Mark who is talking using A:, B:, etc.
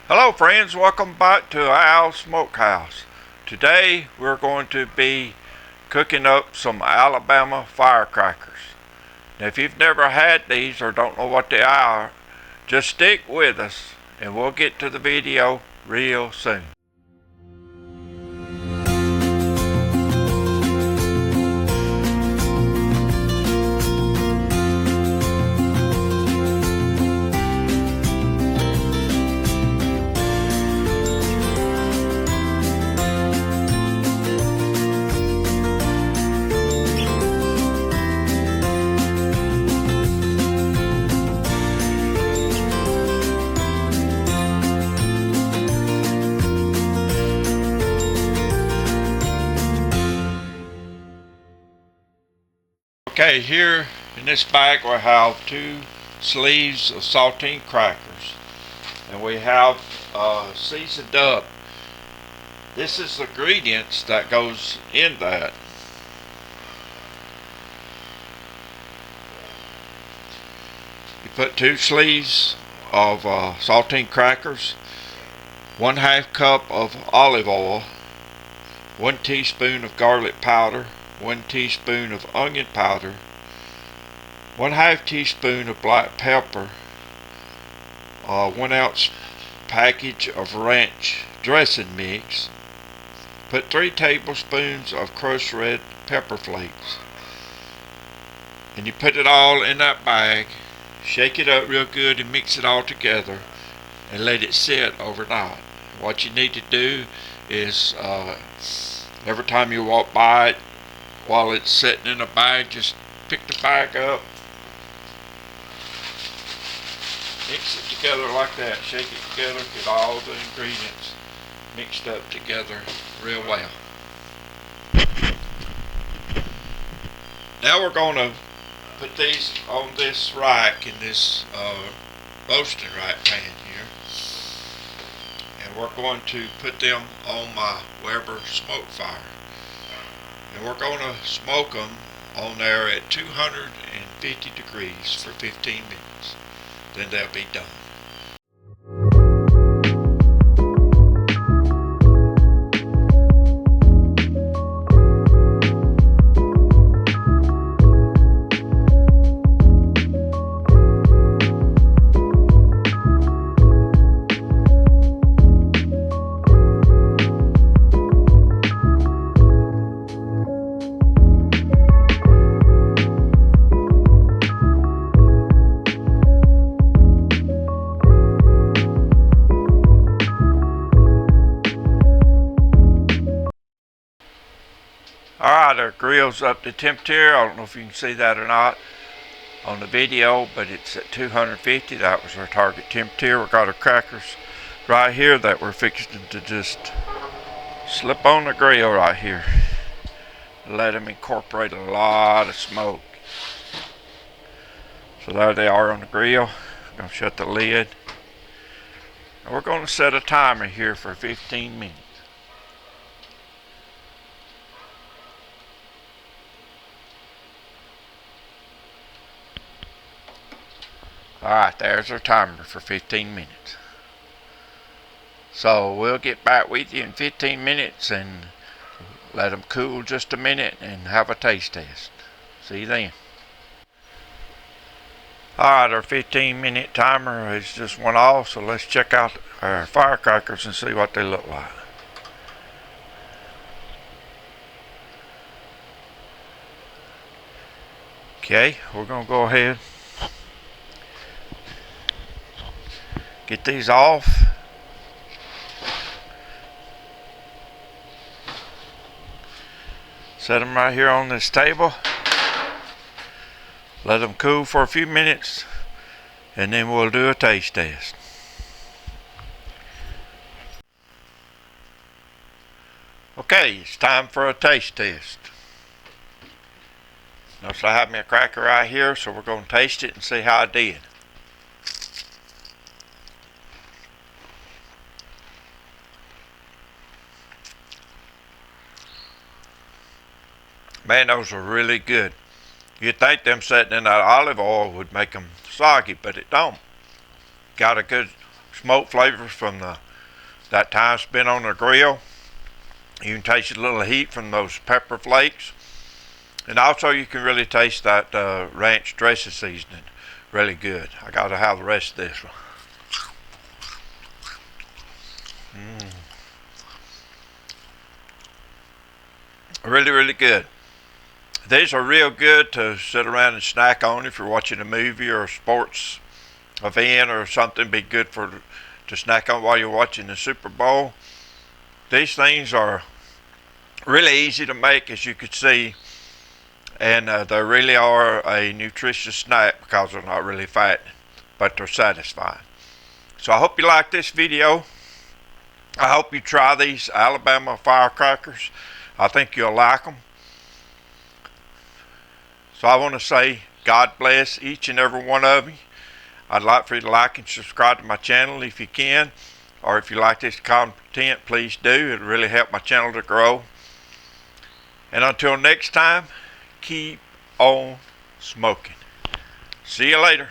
A: Hello friends, welcome back to Al's Smokehouse. Today we're going to be cooking up some Alabama firecrackers. Now if you've never had these or don't know what they are, just stick with us and we'll get to the video real soon. Okay, here in this bag we have 2 sleeves of saltine crackers, and we have seasoned up. This is the ingredients that goes in that. You put 2 sleeves of saltine crackers, 1/2 cup of olive oil, 1 teaspoon of garlic powder, 1 teaspoon of onion powder, 1/2 teaspoon of black pepper, 1 ounce package of ranch dressing mix. Put 3 tablespoons of crushed red pepper flakes. And you put it all in that bag, shake it up real good and mix it all together and let it sit overnight. What you need to do is every time you walk by it, while it's sitting in a bag, just pick the bag up, mix it together like that, shake it together, get all the ingredients mixed up together real well. Now we're going to put these on this rack in this roasting rack pan here, and we're going to put them on my Weber Smokefire. And we're going to smoke them on there at 250 degrees for 15 minutes. Then they'll be done. Alright, our grill's up to temperature. I don't know if you can see that or not on the video, but it's at 250. That was our target temperature. We got our crackers right here that we're fixing to just slip on the grill right here. Let them incorporate a lot of smoke. So there they are on the grill. I'm going to shut the lid. And we're going to set a timer here for 15 minutes. Alright, there's our timer for 15 minutes. So we'll get back with you in 15 minutes and let them cool just a minute and have a taste test. See you then. Alright, our 15-minute timer has just went off, so let's check out our firecrackers and see what they look like. Okay, we're going to go ahead, get these off. Set them right here on this table. Let them cool for a few minutes and then we'll do a taste test. Okay, it's time for a taste test. Notice I have me a cracker right here, so we're going to taste it and see how I did. Man, those are really good. You'd think them sitting in that olive oil would make them soggy, but it don't. Got a good smoke flavors from that time spent on the grill. You can taste a little heat from those pepper flakes. And also you can really taste that ranch dressing seasoning. Really good. I got to have the rest of this one. Really, really good. These are real good to sit around and snack on if you're watching a movie or a sports event or something. Be good to snack on while you're watching the Super Bowl. These things are really easy to make, as you can see, and they really are a nutritious snack because they're not really fattening, but they're satisfying. So I hope you like this video. I hope you try these Alabama Firecrackers. I think you'll like them. So I want to say God bless each and every one of you. I'd like for you to like and subscribe to my channel if you can. Or if you like this content, please do. It'll really help my channel to grow. And until next time, keep on smoking. See you later.